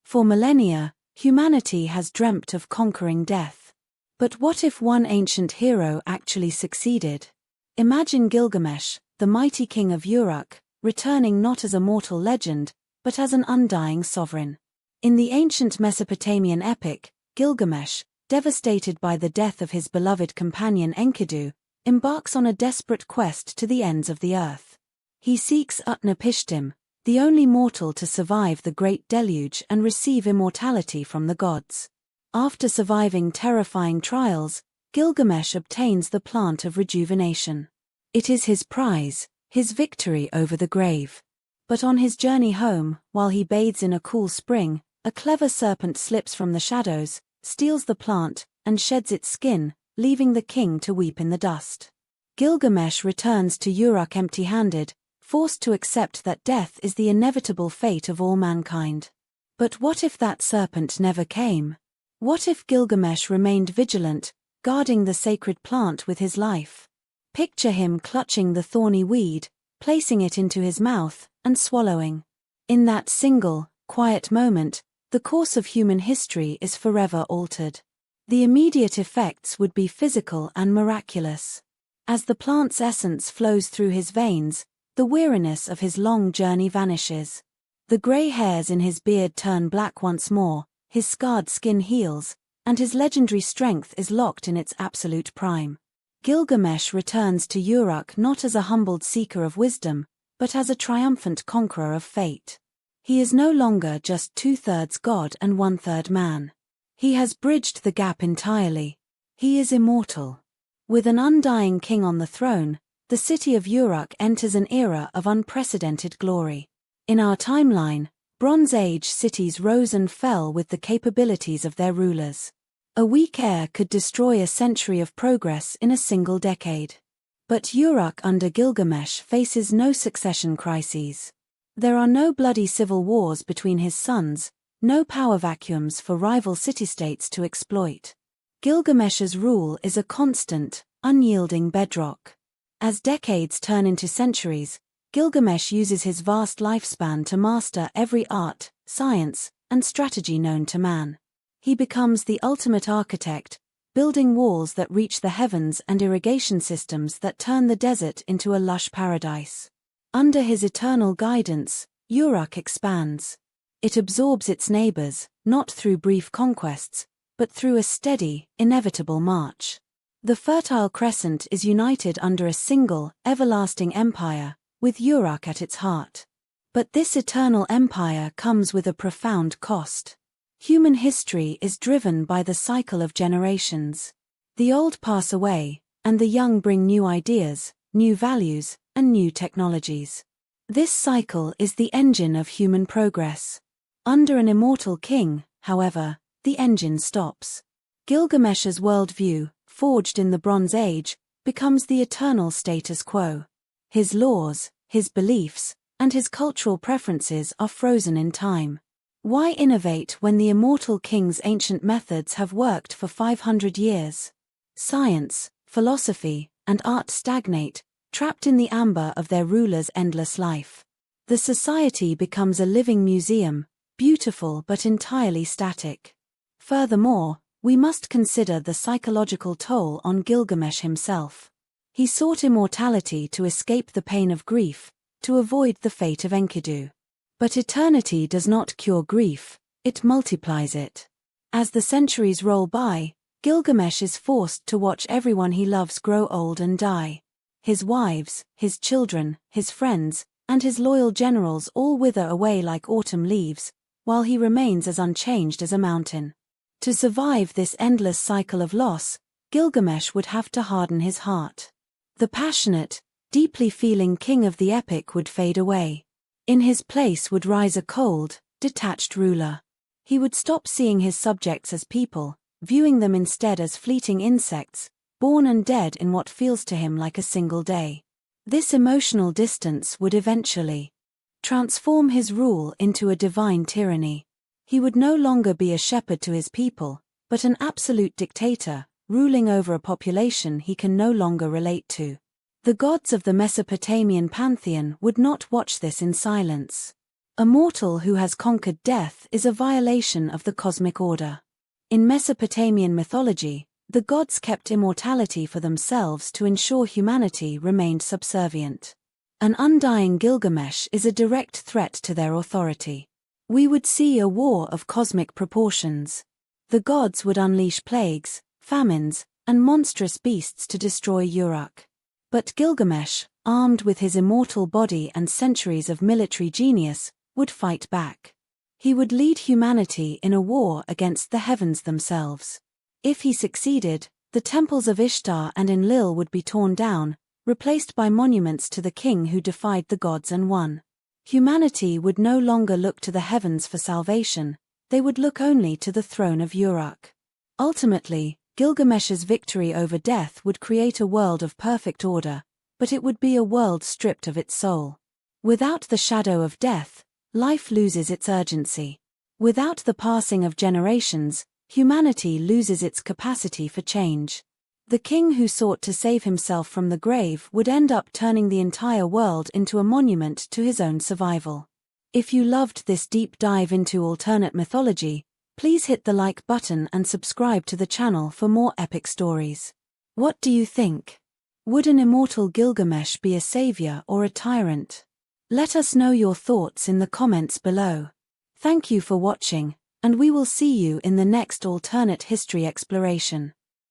For millennia, humanity has dreamt of conquering death. But what if one ancient hero actually succeeded? Imagine Gilgamesh, the mighty king of Uruk, returning not as a mortal legend, but as an undying sovereign. In the ancient Mesopotamian epic, Gilgamesh, devastated by the death of his beloved companion Enkidu, embarks on a desperate quest to the ends of the earth. He seeks Utnapishtim, the only mortal to survive the great deluge and receive immortality from the gods. After surviving terrifying trials, Gilgamesh obtains the plant of rejuvenation. It is his prize, his victory over the grave. But on his journey home, while he bathes in a cool spring, a clever serpent slips from the shadows, steals the plant, and sheds its skin, leaving the king to weep in the dust. Gilgamesh returns to Uruk empty-handed, forced to accept that death is the inevitable fate of all mankind. But what if that serpent never came? What if Gilgamesh remained vigilant, guarding the sacred plant with his life? Picture him clutching the thorny weed, placing it into his mouth, and swallowing. In that single, quiet moment, the course of human history is forever altered. The immediate effects would be physical and miraculous. As the plant's essence flows through his veins, the weariness of his long journey vanishes. The grey hairs in his beard turn black once more, his scarred skin heals, and his legendary strength is locked in its absolute prime. Gilgamesh returns to Uruk not as a humbled seeker of wisdom, but as a triumphant conqueror of fate. He is no longer just 2/3 god and 1/3 man. He has bridged the gap entirely. He is immortal. With an undying king on the throne, the city of Uruk enters an era of unprecedented glory. In our timeline, Bronze Age cities rose and fell with the capabilities of their rulers. A weak heir could destroy a century of progress in a single decade. But Uruk under Gilgamesh faces no succession crises. There are no bloody civil wars between his sons, no power vacuums for rival city-states to exploit. Gilgamesh's rule is a constant, unyielding bedrock. As decades turn into centuries, Gilgamesh uses his vast lifespan to master every art, science, and strategy known to man. He becomes the ultimate architect, building walls that reach the heavens and irrigation systems that turn the desert into a lush paradise. Under his eternal guidance, Uruk expands. It absorbs its neighbors, not through brief conquests, but through a steady, inevitable march. The Fertile Crescent is united under a single, everlasting empire, with Uruk at its heart. But this eternal empire comes with a profound cost. Human history is driven by the cycle of generations. The old pass away, and the young bring new ideas, new values, and new technologies. This cycle is the engine of human progress. Under an immortal king, however, the engine stops. Gilgamesh's worldview, forged in the Bronze Age, becomes the eternal status quo. His laws, his beliefs, and his cultural preferences are frozen in time. Why innovate when the immortal king's ancient methods have worked for 500 years? Science, philosophy, and art stagnate, trapped in the amber of their ruler's endless life. The society becomes a living museum, beautiful but entirely static. Furthermore, we must consider the psychological toll on Gilgamesh himself. He sought immortality to escape the pain of grief, to avoid the fate of Enkidu. But eternity does not cure grief, it multiplies it. As the centuries roll by, Gilgamesh is forced to watch everyone he loves grow old and die. His wives, his children, his friends, and his loyal generals all wither away like autumn leaves, while he remains as unchanged as a mountain. To survive this endless cycle of loss, Gilgamesh would have to harden his heart. The passionate, deeply feeling king of the epic would fade away. In his place would rise a cold, detached ruler. He would stop seeing his subjects as people, viewing them instead as fleeting insects, born and dead in what feels to him like a single day. This emotional distance would eventually transform his rule into a divine tyranny. He would no longer be a shepherd to his people, but an absolute dictator, ruling over a population he can no longer relate to. The gods of the Mesopotamian pantheon would not watch this in silence. A mortal who has conquered death is a violation of the cosmic order. In Mesopotamian mythology, the gods kept immortality for themselves to ensure humanity remained subservient. An undying Gilgamesh is a direct threat to their authority. We would see a war of cosmic proportions. The gods would unleash plagues, famines, and monstrous beasts to destroy Uruk. But Gilgamesh, armed with his immortal body and centuries of military genius, would fight back. He would lead humanity in a war against the heavens themselves. If he succeeded, the temples of Ishtar and Enlil would be torn down, replaced by monuments to the king who defied the gods and won. Humanity would no longer look to the heavens for salvation, they would look only to the throne of Uruk. Ultimately, Gilgamesh's victory over death would create a world of perfect order, but it would be a world stripped of its soul. Without the shadow of death, life loses its urgency. Without the passing of generations, humanity loses its capacity for change. The king who sought to save himself from the grave would end up turning the entire world into a monument to his own survival. If you loved this deep dive into alternate mythology, please hit the like button and subscribe to the channel for more epic stories. What do you think? Would an immortal Gilgamesh be a savior or a tyrant? Let us know your thoughts in the comments below. Thank you for watching, and we will see you in the next alternate history exploration.